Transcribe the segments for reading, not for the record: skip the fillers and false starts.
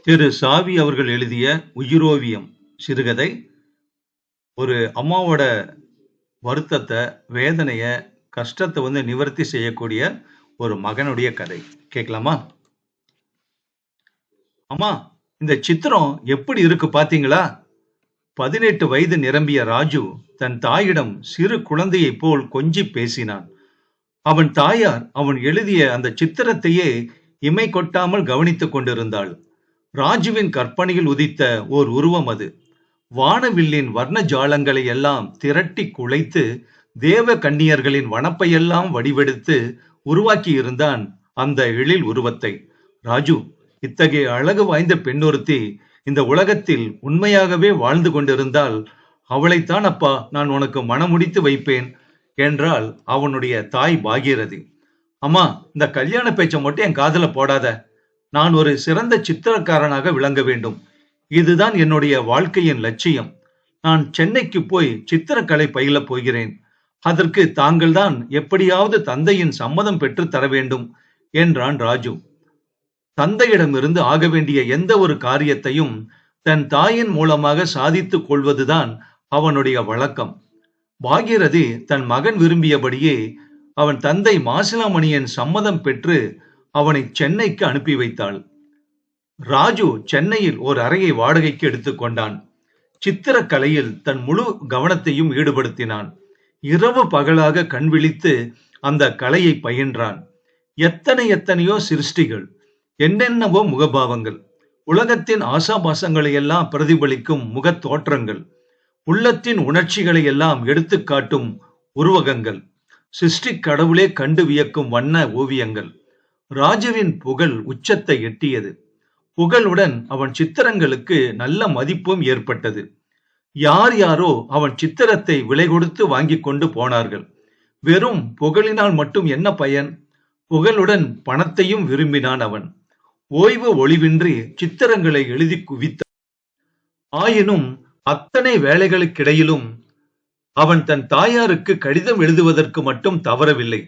திரு சாவி அவர்கள் எழுதிய உயிரோவியம் சிறுகதை. ஒரு அம்மாவோட வருத்தத்தை, வேதனைய, கஷ்டத்தை நிவர்த்தி செய்யக்கூடிய ஒரு மகனுடைய கதை. கேட்கலாமா? அம்மா, இந்த சித்திரம் எப்படி இருக்கு பாத்தீங்களா? 18 வயது நிரம்பிய ராஜு தன் தாயிடம் சிறு குழந்தையைப் போல் கொஞ்சி பேசினான். அவன் தாயார் அவன் எழுதிய அந்த சித்திரத்தையே இமை கொட்டாமல் கவனித்துக் கொண்டிருந்தாள். ராஜுவின் கற்பனையில் உதித்த ஓர் உருவம் அது. வானவில்லின் வர்ண ஜாலங்களை எல்லாம் திரட்டி குலைத்து தேவ கன்னியர்களின் வனப்பையெல்லாம் வடிவெடுத்து உருவாக்கி இருந்தான் அந்த எழில் உருவத்தை. ராஜு, இத்தகைய அழகு வாய்ந்த பெண்ணொருத்தி இந்த உலகத்தில் உண்மையாகவே வாழ்ந்து கொண்டிருந்தால் அவளைத்தான் அப்பா நான் உனக்கு மனமுடித்து வைப்பேன் என்றாள் அவனுடைய தாய் பாகீரதி. அம்மா, இந்த கல்யாண பேச்சை மட்டும் என் காதுல போடாத. நான் ஒரு சிறந்த சித்திரக்காரனாக விளங்க வேண்டும். இதுதான் என்னுடைய வாழ்க்கையின் லட்சியம். நான் சென்னைக்கு போய் சித்திரக்கலை பயில போகிறேன். அதற்கு தாங்கள்தான் எப்படியாவது தந்தையின் சம்மதம் பெற்று தர வேண்டும் என்றான் ராஜு. தந்தையிடமிருந்து ஆக வேண்டிய எந்த ஒரு காரியத்தையும் தன் தாயின் மூலமாக சாதித்துக் கொள்வதுதான் அவனுடைய வழக்கம். பாகீரதி தன் மகன் விரும்பியபடியே அவன் தந்தை மாசிலாமணியின் சம்மதம் பெற்று அவனை சென்னைக்கு அனுப்பி வைத்தாள். ராஜு சென்னையில் ஒரு அறையை வாடகைக்கு எடுத்துக்கொண்டான். சித்திரக்கலையில் தன் முழு கவனத்தையும் ஈடுபடுத்தினான். இரவு பகலாக கண் விழித்து அந்த கலையை பயின்றான். எத்தனையோ சிருஷ்டிகள், என்னென்னவோ முகபாவங்கள், உலகத்தின் ஆசாபாசங்களை எல்லாம் பிரதிபலிக்கும் முக தோற்றங்கள், உள்ளத்தின் உணர்ச்சிகளை எல்லாம் எடுத்து காட்டும் உருவகங்கள், சிருஷ்டி கடவுளே கண்டு வியக்கும் வண்ண ஓவியங்கள். ராஜுவின் புகழ் உச்சத்தை எட்டியது. புகழுடன் அவன் சித்திரங்களுக்கு நல்ல மதிப்பும் ஏற்பட்டது. யார் யாரோ அவன் சித்திரத்தை விலை கொடுத்து வாங்கி கொண்டு போனார்கள். வெறும் புகழினால் மட்டும் என்ன பயன்? புகழுடன் பணத்தையும் விரும்பினான் அவன். ஓய்வு ஒளிவின்றி சித்திரங்களை எழுதி குவித்தான். ஆயினும் அத்தனை வேலைகளுக்கிடையிலும் அவன் தன் தாயாருக்கு கடிதம் எழுதுவதற்கு மட்டும் தவறவில்லை.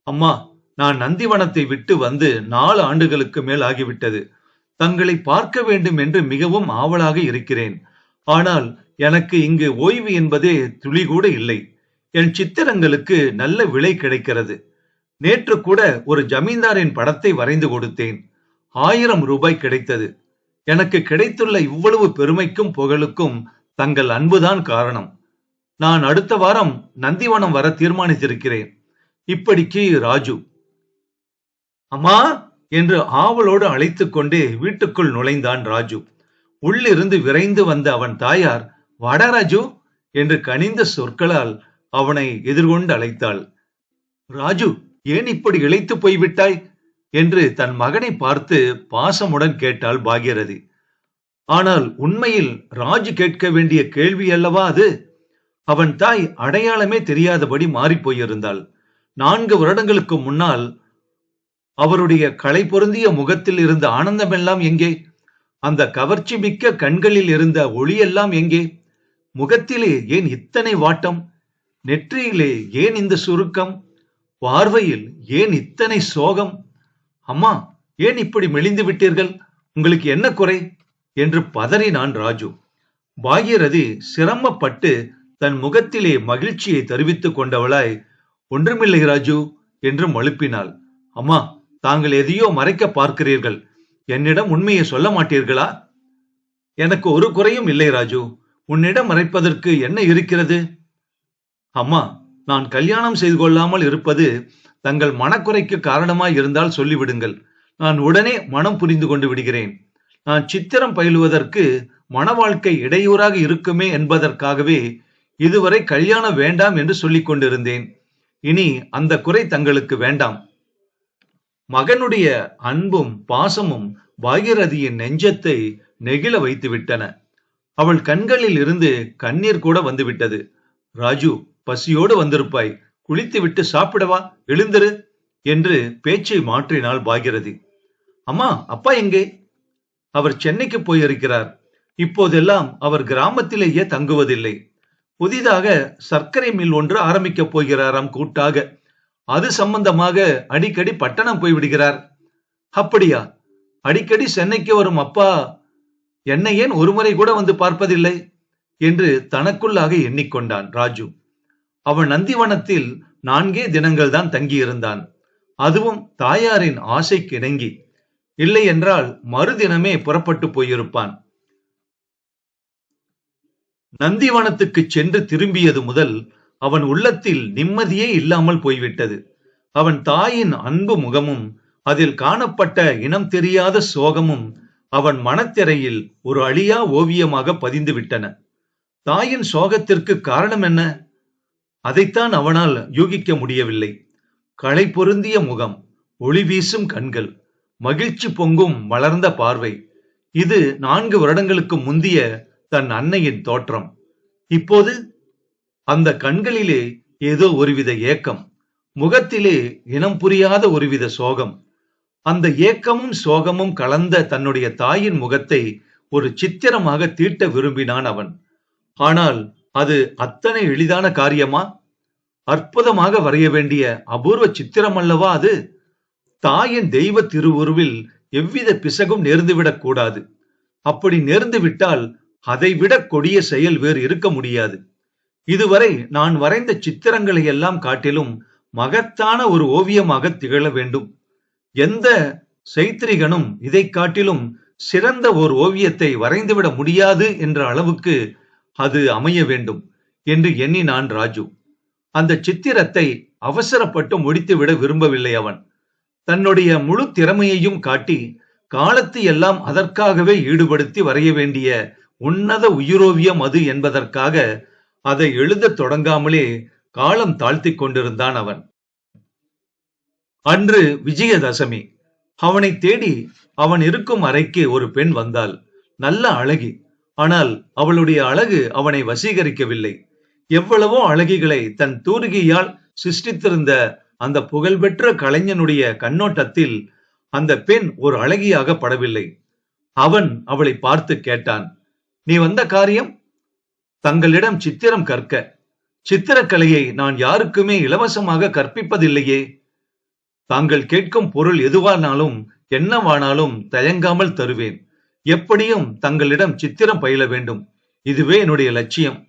அம்மா, நான் நந்திவனத்தை விட்டு வந்து 4 ஆண்டுகளுக்கு மேல் ஆகிவிட்டது. தங்களை பார்க்க வேண்டும் என்று மிகவும் ஆவலாக இருக்கிறேன். ஆனால் எனக்கு இங்கு ஓய்வு என்பதே துளி கூட இல்லை. என் சித்திரங்களுக்கு நல்ல விலை கிடைக்கிறது. நேற்று கூட ஒரு ஜமீன்தாரின் படத்தை வரைந்து கொடுத்தேன். 1000 ரூபாய் கிடைத்தது. எனக்கு கிடைத்துள்ள இவ்வளவு பெருமைக்கும் புகழுக்கும் தங்கள் அன்புதான் காரணம். நான் அடுத்த வாரம் நந்திவனம் வர தீர்மானித்திருக்கிறேன். இப்படிக்கு ராஜு. அம்மா என்று ஆவலோடு அழைத்துக் கொண்டே வீட்டுக்குள் நுழைந்தான் ராஜு. உள்ளிருந்து விரைந்து வந்த அவன் தாயார், வாடா ராஜு என்று கனிந்த சொற்களால் அவனை எதிர்கொண்டு அழைத்தாள். ராஜு, ஏன் இப்படி இளைத்து போய்விட்டாய் என்று தன் மகனை பார்த்து பாசமுடன் கேட்டாள் பாகீரதி. ஆனால் உண்மையில் ராஜு கேட்க வேண்டிய கேள்வி அல்லவா அது? அவன் தாய் அடையாளமே தெரியாதபடி மாறி போயிருந்தாள். 4 வருடங்களுக்கு முன்னால் அவருடைய களை பொருந்திய முகத்தில் இருந்த ஆனந்தமெல்லாம் எங்கே? அந்த கவர்ச்சி மிக்க கண்களில் இருந்த ஒளியெல்லாம் எங்கே? முகத்திலே ஏன் இத்தனை வாட்டம்? நெற்றியிலே ஏன் இந்த சுருக்கம்? பார்வையில் ஏன் இத்தனை சோகம்? அம்மா, ஏன் இப்படி மெலிந்து விட்டீர்கள்? உங்களுக்கு என்ன குறை என்று பதறினான் ராஜு. பாகீரதி சிரமப்பட்டு தன் முகத்திலே மகிழ்ச்சியை தெரிவித்துக் கொண்டவளாய், ஒன்றுமில்லை ராஜு என்று மழுப்பினாள். அம்மா, தாங்கள் எதையோ மறைக்க பார்க்கிறீர்கள். என்னிடம் உண்மையை சொல்ல மாட்டீர்களா? எனக்கு ஒரு குறையும் இல்லை ராஜு. உன்னிடம் மறைப்பதற்கு என்ன இருக்கிறது? அம்மா, நான் கல்யாணம் செய்து கொள்ளாமல் இருப்பது தங்கள் மனக்குறைக்கு காரணமாய் இருந்தால் சொல்லிவிடுங்கள். நான் உடனே மனம் புரிந்து கொண்டு விடுகிறேன். நான் சித்திரம் பயிலுவதற்கு மன வாழ்க்கை இடையூறாக இருக்குமே என்பதற்காகவே இதுவரை கல்யாணம் வேண்டாம் என்று சொல்லிக் கொண்டிருந்தேன். இனி அந்த குறை தங்களுக்கு வேண்டாம். மகனுடைய அன்பும் பாசமும் பாகீரதியின் நெஞ்சத்தை நெகிழ வைத்து விட்டன. அவள் கண்களில் இருந்து கண்ணீர் கூட வந்துவிட்டது. ராஜு, பசியோடு வந்திருப்பாய், குளித்து விட்டு சாப்பிடவா, எழுந்திரு என்று பேச்சை மாற்றினாள் பாகீரதி. அம்மா, அப்பா எங்கே? அவர் சென்னைக்கு போயிருக்கிறார். இப்போதெல்லாம் அவர் கிராமத்திலேயே தங்குவதில்லை. புதிதாக சர்க்கரை மில் ஒன்று ஆரம்பிக்கப் போகிறாராம் கூட்டாக. அது சம்பந்தமாக அடிக்கடி பட்டணம் போய்விடுகிறார். அப்படியா? அடிக்கடி சென்னைக்கு வரும் அப்பா என்னை ஏன் ஒருமுறை கூட வந்து பார்ப்பதில்லை என்று தனக்குள்ளாக எண்ணிக்கொண்டான் ராஜு. அவன் நந்திவனத்தில் 4 தினங்கள் தான் தங்கியிருந்தான். அதுவும் தாயாரின் ஆசைக்கு இணங்கி. இல்லை என்றால் மறுதினமே புறப்பட்டு போயிருப்பான். நந்திவனத்துக்கு சென்று திரும்பியது முதல் அவன் உள்ளத்தில் நிம்மதியே இல்லாமல் போய்விட்டது. அவன் தாயின் அன்பு முகமும் அதில் காணப்பட்ட இனம் தெரியாத சோகமும் அவன் மனத்திரையில் ஒரு அழியா ஓவியமாக பதிந்து விட்டன. தாயின் சோகத்திற்கு காரணம் என்ன? அதைத்தான் அவனால் யூகிக்க முடியவில்லை. களை பொருந்திய முகம், ஒளி வீசும் கண்கள், மகிழ்ச்சி பொங்கும் மலர்ந்த பார்வை, இது 4 வருடங்களுக்கு முந்திய தன் அன்னையின் தோற்றம். இப்போது அந்த கண்களிலே ஏதோ ஒருவித ஏக்கம், முகத்திலே இனம் புரியாத ஒருவித சோகம். அந்த ஏக்கமும் சோகமும் கலந்த தன்னுடைய தாயின் முகத்தை ஒரு சித்திரமாக தீட்ட விரும்பினான் அவன். ஆனால் அது அத்தனை எளிதான காரியமா? அற்புதமாக வரைய வேண்டிய அபூர்வ சித்திரம் அல்லவா அது? தாயின் தெய்வ திருவுருவில் எவ்வித பிசகும் நேர்ந்துவிடக் கூடாது. அப்படி நேர்ந்து விட்டால் அதைவிட கொடிய செயல் வேறு இருக்க முடியாது. இதுவரை நான் வரைந்த சித்திரங்களை எல்லாம் காட்டிலும் மகத்தான ஒரு ஓவியமாக திகழ வேண்டும். எந்த சைத்திரிகனும் இதை காட்டிலும் சிறந்த ஒரு ஓவியத்தை வரைந்துவிட முடியாது என்ற அளவுக்கு அது அமைய வேண்டும் என்று எண்ணினான் ராஜு. அந்த சித்திரத்தை அவசரப்பட்டு முடித்துவிட விரும்பவில்லை அவன். தன்னுடைய முழு திறமையையும் காட்டி காலத்தை எல்லாம் அதற்காகவே ஈடுபடுத்தி வரைய வேண்டிய உன்னத உயிரோவியம் அது என்பதற்காக அதை எழுத தொடங்காமலே காலம் தாழ்த்தி கொண்டிருந்தான் அவன். அன்று விஜயதசமி. அவனை தேடி அவன் இருக்கும் அறைக்கு ஒரு பெண் வந்தாள். நல்ல அழகி. ஆனால் அவளுடைய அழகு அவனை வசீகரிக்கவில்லை. எவ்வளவோ அழகிகளை தன் தூரிகையால் சிருஷ்டித்திருந்த அந்த புகழ்பெற்ற கலைஞனுடைய கண்ணோட்டத்தில் அந்த பெண் ஒரு அழகியாக படவில்லை. அவன் அவளை பார்த்து கேட்டான், நீ வந்த காரியம்? தங்களிடம் சித்திரம் கற்க. சித்திரக்கலையை நான் யாருக்குமே இலவசமாக கற்பிப்பதில்லையே. தாங்கள் கேட்கும் பொருள் எதுவானாலும் என்னவானாலும் தயங்காமல் தருவேன். எப்படியும் தங்களிடம் சித்திரம் பயில வேண்டும். இதுவே என்னுடைய லட்சியம்.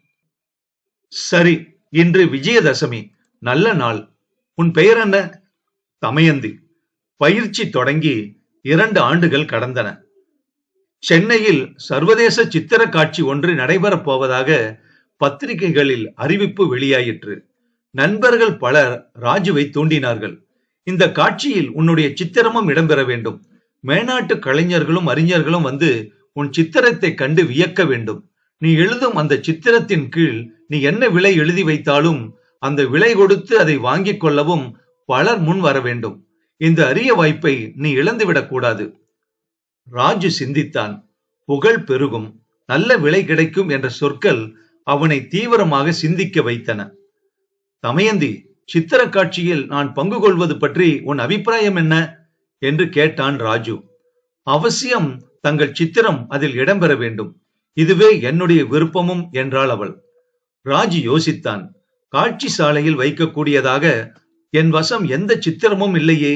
சரி, இன்று விஜயதசமி, நல்ல நாள். உன் பெயர் என்ன? தமயந்தி. பயிற்சி தொடங்கி 2 ஆண்டுகள் கடந்தன. சென்னையில் சர்வதேச சித்திர காட்சி ஒன்று நடைபெறப் போவதாக பத்திரிகைகளில் அறிவிப்பு வெளியாயிற்று. நண்பர்கள் பலர் ராஜுவை தூண்டினார்கள். இந்த காட்சியில் உன்னுடைய சித்திரமும் இடம்பெற வேண்டும். மேனாட்டு கலைஞர்களும் அறிஞர்களும் வந்து உன் சித்திரத்தை கண்டு வியக்க வேண்டும். நீ எழுதும் அந்த சித்திரத்தின் கீழ் நீ என்ன விலை எழுதி வைத்தாலும் அந்த விலை கொடுத்து அதை வாங்கிக் கொள்ளவும் பலர் முன் வர வேண்டும். இந்த அரிய வாய்ப்பை நீ இழந்துவிடக் கூடாது. ராஜு சிந்தித்தான். புகழ் பெருகும், நல்ல விலை கிடைக்கும் என்ற சொற்கள் அவனை தீவிரமாக சிந்திக்க வைத்தன. தமயந்தி, சித்திர காட்சியில் நான் பங்கு கொள்வது பற்றி உன் அபிப்பிராயம் என்ன என்று கேட்டான் ராஜு. அவசியம் தங்கள் சித்திரம் அதில் இடம்பெற வேண்டும். இதுவே என்னுடைய விருப்பமும் என்றாள் அவள். ராஜு யோசித்தான். காட்சி சாலையில் வைக்கக்கூடியதாக என் வசம் எந்த சித்திரமும் இல்லையே.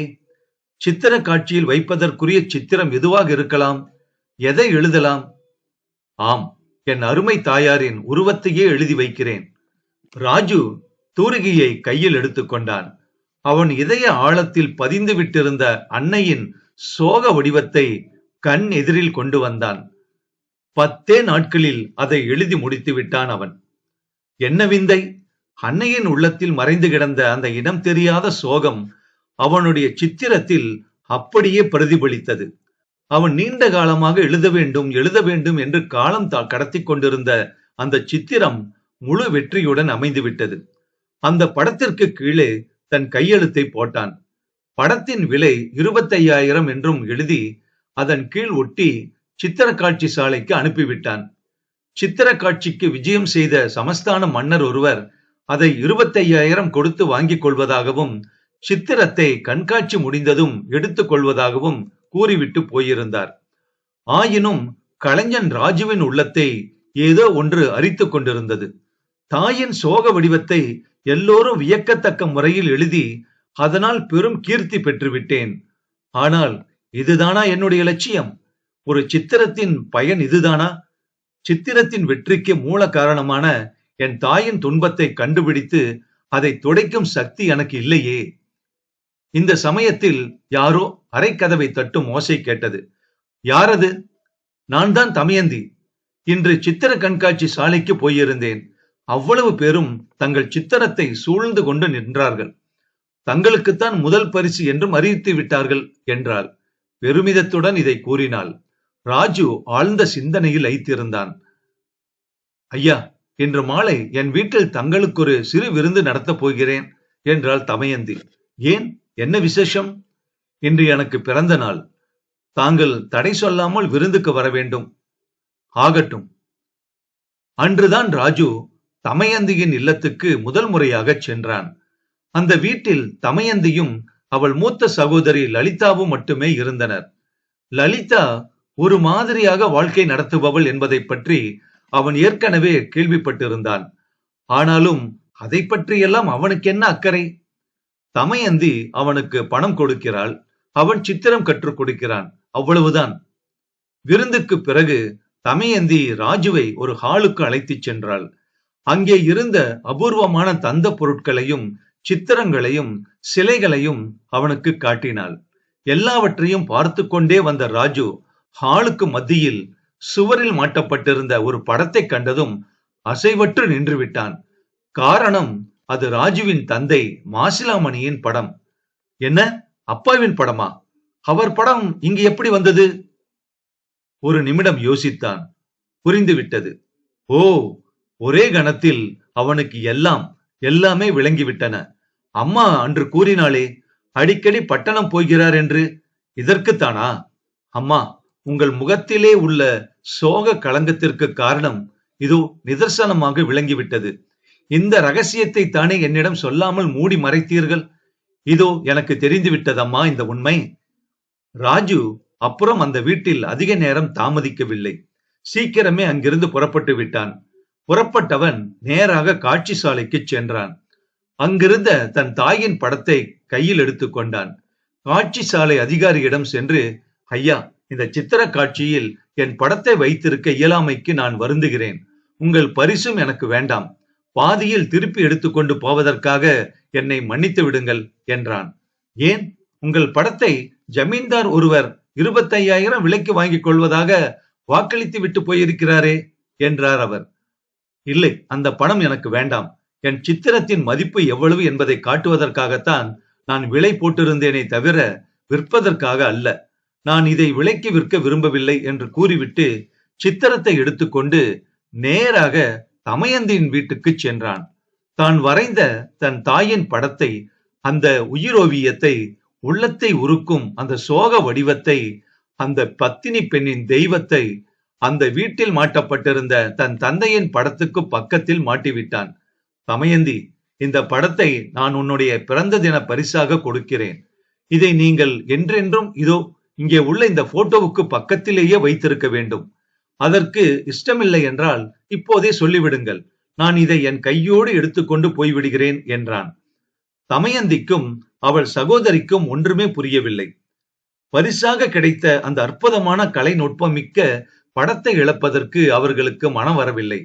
சித்திர காட்சியில் வைப்பதற்குரிய சித்திரம் எதுவாக இருக்கலாம்? எதை எழுதலாம்? ஆம், என் அருமை தாயாரின் உருவத்தையே எழுதி வைக்கிறேன். ராஜு தூரிகையை கையில் எடுத்துக்கொண்டான். அவன் இதய ஆழத்தில் பதிந்து விட்டிருந்த அன்னையின் சோக வடிவத்தை கண் எதிரில் கொண்டு வந்தான். 10 நாட்களில் அதை எழுதி முடித்து விட்டான் அவன். என்ன விந்தை! அன்னையின் உள்ளத்தில் மறைந்து கிடந்த அந்த இனம் தெரியாத சோகம் அவனுடைய சித்திரத்தில் அப்படியே பிரதிபலித்தது. அவன் நீண்ட காலமாக எழுத வேண்டும் என்று காலம் கடத்தி கொண்டிருந்த அந்த சித்திரம் முழு வெற்றியுடன் அமைந்துவிட்டது. அந்த படத்திற்கு கீழே தன் கையெழுத்தை போட்டான். படத்தின் விலை 25,000 என்றும் எழுதி அதன் கீழ் ஒட்டி சித்திர காட்சி சாலைக்கு அனுப்பிவிட்டான். சித்திர காட்சிக்கு விஜயம் செய்த சமஸ்தான மன்னர் ஒருவர் அதை 25,000 கொடுத்து வாங்கிக் கொள்வதாகவும் சித்திரத்தை கண்காட்சி முடிந்ததும் எடுத்துக் கொள்வதாகவும் கூறிவிட்டு போயிருந்தார். ஆயினும் கலைஞன் ராஜுவின் உள்ளத்தை ஏதோ ஒன்று அரித்துக் கொண்டிருந்தது. தாயின் சோக வடிவத்தை எல்லோரும் வியக்கத்தக்க முறையில் எழுதி அதனால் பெரும் கீர்த்தி பெற்றுவிட்டேன். ஆனால் இதுதானா என்னுடைய லட்சியம்? ஒரு சித்திரத்தின் பயன் இதுதானா? சித்திரத்தின் வெற்றிக்கு மூல காரணமான என் தாயின் துன்பத்தை கண்டுபிடித்து அதை துடைக்கும் சக்தி எனக்கு இல்லையே. இந்த சமயத்தில் யாரோ அரைக்கதவை தட்டும் ஓசை கேட்டது. யாரது? நான் தான் தமயந்தி. இன்று சித்திர கண்காட்சி சாலைக்கு போயிருந்தேன். அவ்வளவு பேரும் தங்கள் சித்திரத்தை சூழ்ந்து கொண்டு நின்றார்கள். தங்களுக்குத்தான் முதல் பரிசு என்றும் அறிவித்து விட்டார்கள் என்றாள். பெருமிதத்துடன் இதை கூறினாள். ராஜு ஆழ்ந்த சிந்தனையில் லயித்திருந்தான். ஐயா, இன்று மாலை என் வீட்டில் தங்களுக்கு ஒரு சிறு விருந்து நடத்தப் போகிறேன் என்றாள் தமயந்தி. ஏன், என்ன விசேஷம்? இன்று எனக்கு பிறந்த நாள். தாங்கள் தடை சொல்லாமல் விருந்துக்கு வர வேண்டும். ஆகட்டும். அன்றுதான் ராஜு தமயந்தியின் இல்லத்துக்கு முதல் முறையாக சென்றான். அந்த வீட்டில் தமயந்தியும் அவள் மூத்த சகோதரி லலிதாவும் மட்டுமே இருந்தனர். லலிதா ஒரு மாதிரியாக வாழ்க்கை நடத்துபவள் என்பதை பற்றி அவன் ஏற்கனவே கேள்விப்பட்டிருந்தான். ஆனாலும் அதை பற்றியெல்லாம் அவனுக்கு என்ன அக்கறை? தமயந்தி அவனுக்கு பணம் கொடுக்கிறாள், அவன் சித்திரம் கற்றுக் கொடுக்கிறான், அவ்வளவுதான். விருந்துக்கு பிறகு தமயந்தி ராஜுவை ஒரு ஹாலுக்கு அழைத்துச் சென்றாள். அங்கே இருந்த அபூர்வமான தந்த பொருட்களையும் சித்திரங்களையும் சிலைகளையும் அவனுக்கு காட்டினாள். எல்லாவற்றையும் பார்த்து கொண்டே வந்த ராஜு ஹாலுக்கு மத்தியில் சுவரில் மாட்டப்பட்டிருந்த ஒரு படத்தை கண்டதும் அசைவற்று நின்று விட்டான். காரணம், அது ராஜுவின் தந்தை மாசிலாமணியின் படம். என்ன, அப்பாவின் படமா? அவர் படம் இங்கு எப்படி வந்தது? ஒரு நிமிடம் யோசித்தான். புரிந்துவிட்டது. ஓ! ஒரே கணத்தில் அவனுக்கு எல்லாமே விளங்கிவிட்டன. அம்மா அன்று கூறினாளே, அடிக்கடி பட்டணம் போகிறார் என்று, இதற்குத்தானா? அம்மா, உங்கள் முகத்திலே உள்ள சோக களங்கத்திற்கு காரணம் இதோ நிதர்சனமாக விளங்கிவிட்டது. இந்த ரகசியத்தை தானே என்னிடம் சொல்லாமல் மூடி மறைத்தீர்கள். இதோ எனக்கு தெரிந்து விட்டதம்மா இந்த உண்மை. ராஜு அப்புறம் அந்த வீட்டில் அதிக நேரம் தாமதிக்கவில்லை. சீக்கிரமே அங்கிருந்து புறப்பட்டு விட்டான். புறப்பட்டவன் நேராக காட்சி சாலைக்கு சென்றான். அங்கிருந்த தன் தாயின் படத்தை கையில் எடுத்துக் கொண்டான். காட்சி சாலை அதிகாரியிடம் சென்று, ஐயா, இந்த சித்திர காட்சியில் என் படத்தை வைத்திருக்க இயலாமைக்கு நான் வருந்துகிறேன். உங்கள் பரிசும் எனக்கு வேண்டாம். பாதியில் திருப்பி எடுத்துக்கொண்டு போவதற்காக என்னை மன்னித்து விடுங்கள் என்றான். ஏன், உங்கள் படத்தை ஜமீன்தார் ஒருவர் 25,000 விலைக்கு வாங்கிக் கொள்வதாக வாக்களித்து விட்டு போயிருக்கிறாரே என்றார் அவர். இல்லை, அந்த பணம் எனக்கு வேண்டாம். என் சித்திரத்தின் மதிப்பு எவ்வளவு என்பதை காட்டுவதற்காகத்தான் நான் விலை போட்டிருந்தேனே தவிர விற்பதற்காக அல்ல. நான் இதை விலைக்கு விற்க விரும்பவில்லை என்று கூறிவிட்டு சித்திரத்தை எடுத்துக்கொண்டு நேராக தமயந்தியின் வீட்டுக்கு சென்றான். தான் வரைந்த தன் தாயின் படத்தை, அந்த உயிரோவியத்தை, உள்ளத்தை உருக்கும் அந்த சோக வடிவத்தை, அந்த பத்தினி பெண்ணின் தெய்வத்தை அந்த வீட்டில் மாட்டப்பட்டிருந்த தன் தந்தையின் படத்துக்கு பக்கத்தில் மாட்டிவிட்டான். தமயந்தி, இந்த படத்தை நான் உன்னுடைய பிறந்த தின பரிசாக கொடுக்கிறேன். இதை நீங்கள் என்றென்றும் இதோ இங்கே உள்ள இந்த போட்டோவுக்கு பக்கத்திலேயே வைத்திருக்க வேண்டும். அதற்கு இஷ்டமில்லை என்றால் இப்போதே சொல்லிவிடுங்கள். நான் இதை என் கையோடு எடுத்துக்கொண்டு போய்விடுகிறேன் என்றான். தமயந்திக்கும் அவள் சகோதரிக்கும் ஒன்றுமே புரியவில்லை. பரிசாக கிடைத்த அந்த அற்புதமான கலை நுட்பமிக்க படத்தை இழப்பதற்கு அவர்களுக்கு மனம் வரவில்லை.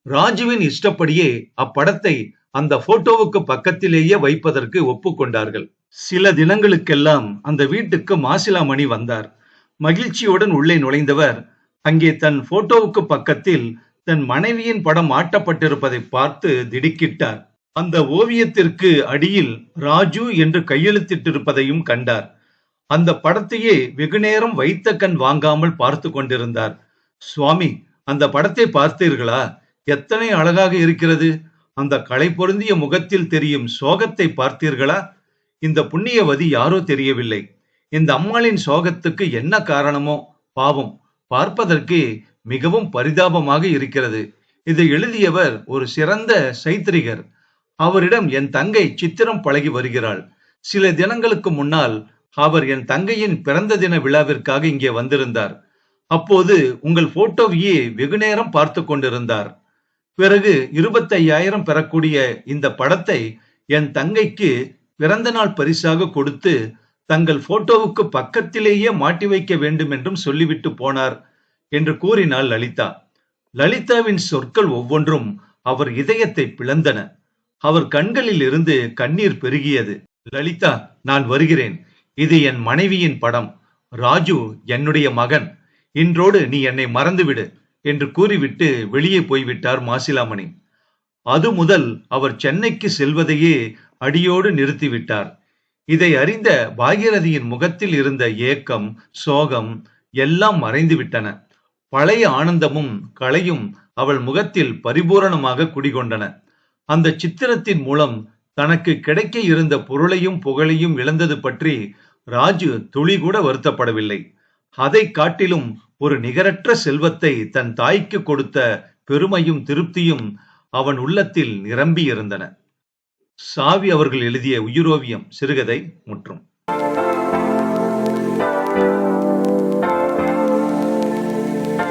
ராஜுவின் இஷ்டப்படியே அப்படத்தை அந்த போட்டோவுக்கு பக்கத்திலேயே வைப்பதற்கு ஒப்புக்கொண்டார்கள். சில தினங்களுக்கெல்லாம் அந்த வீட்டுக்கு மாசிலாமணி வந்தார். மகிழ்ச்சியுடன் உள்ளே நுழைந்தவர் அங்கே தன் போட்டோவுக்கு பக்கத்தில் தன் மனைவியின் படம் மாட்டப்பட்டிருப்பதை பார்த்து திடுக்கிட்டார். அந்த ஓவியத்திற்கு அடியில் ராஜு என்று கையெழுத்திட்டிருப்பதையும் கண்டார். அந்த படத்தையே வெகுநேரம் வைத்த கண் வாங்காமல் பார்த்து கொண்டிருந்தார். சுவாமி, அந்த படத்தை பார்த்தீர்களா? எத்தனை அழகாக இருக்கிறது. அந்த களை பொருந்திய முகத்தில் தெரியும் சோகத்தை பார்த்தீர்களா? இந்த புண்ணியவதி யாரோ தெரியவில்லை. இந்த அம்மாளின் சோகத்துக்கு என்ன காரணமோ பாவம், பார்ப்பதற்கு மிகவும் பரிதாபமாக இருக்கிறது. இதை எழுதியவர் ஒரு சிறந்த சைத்திரிகர். அவரிடம் என் தங்கை சித்திரம் பழகி வருகிறாள். சில தினங்களுக்கு முன்னால் அவர் என் தங்கையின் பிறந்த தின விழாவிற்காக இங்கே வந்திருந்தார். அப்போது உங்கள் போட்டோவையே வெகுநேரம் பார்த்து கொண்டிருந்தார். பிறகு 25,000 பெறக்கூடிய இந்த படத்தை என் தங்கைக்கு பிறந்த நாள் பரிசாக கொடுத்து தங்கள் போட்டோவுக்கு பக்கத்திலேயே மாட்டி வைக்க வேண்டும் என்றும் சொல்லிவிட்டு போனார் என்று கூறினாள் லலிதா. லலிதாவின் சொற்கள் ஒவ்வொன்றும் அவர் இதயத்தை பிளந்தன. அவர் கண்களில் இருந்து கண்ணீர் பெருகியது. லலிதா, நான் வருகிறேன். இது என் மனைவியின் படம். ராஜு என்னுடைய மகன். இன்றோடு நீ என்னை மறந்துவிடு என்று கூறிவிட்டு வெளியே போய்விட்டார் மாசிலாமணி. அது முதல் அவர் சென்னைக்கு செல்வதையே அடியோடு நிறுத்திவிட்டார். இதை அறிந்த பாகீரதியின் முகத்தில் இருந்த ஏக்கம், சோகம் எல்லாம் மறைந்து விட்டன. பழைய ஆனந்தமும் களையும் அவள் முகத்தில் பரிபூரணமாக குடிகொண்டன. அந்த சித்திரத்தின் மூலம் தனக்கு கிடைக்க இருந்த பொருளையும் புகழையும் இழந்தது பற்றி ராஜு துளி கூட வருத்தப்படவில்லை. அதை காட்டிலும் ஒரு நிகரற்ற செல்வத்தை தன் தாய்க்கு கொடுத்த பெருமையும் திருப்தியும் அவன் உள்ளத்தில் நிரம்பி இருந்தன. சாவி அவர்கள் எழுதிய உயிரோவியம் சிறுகதை முற்றும்.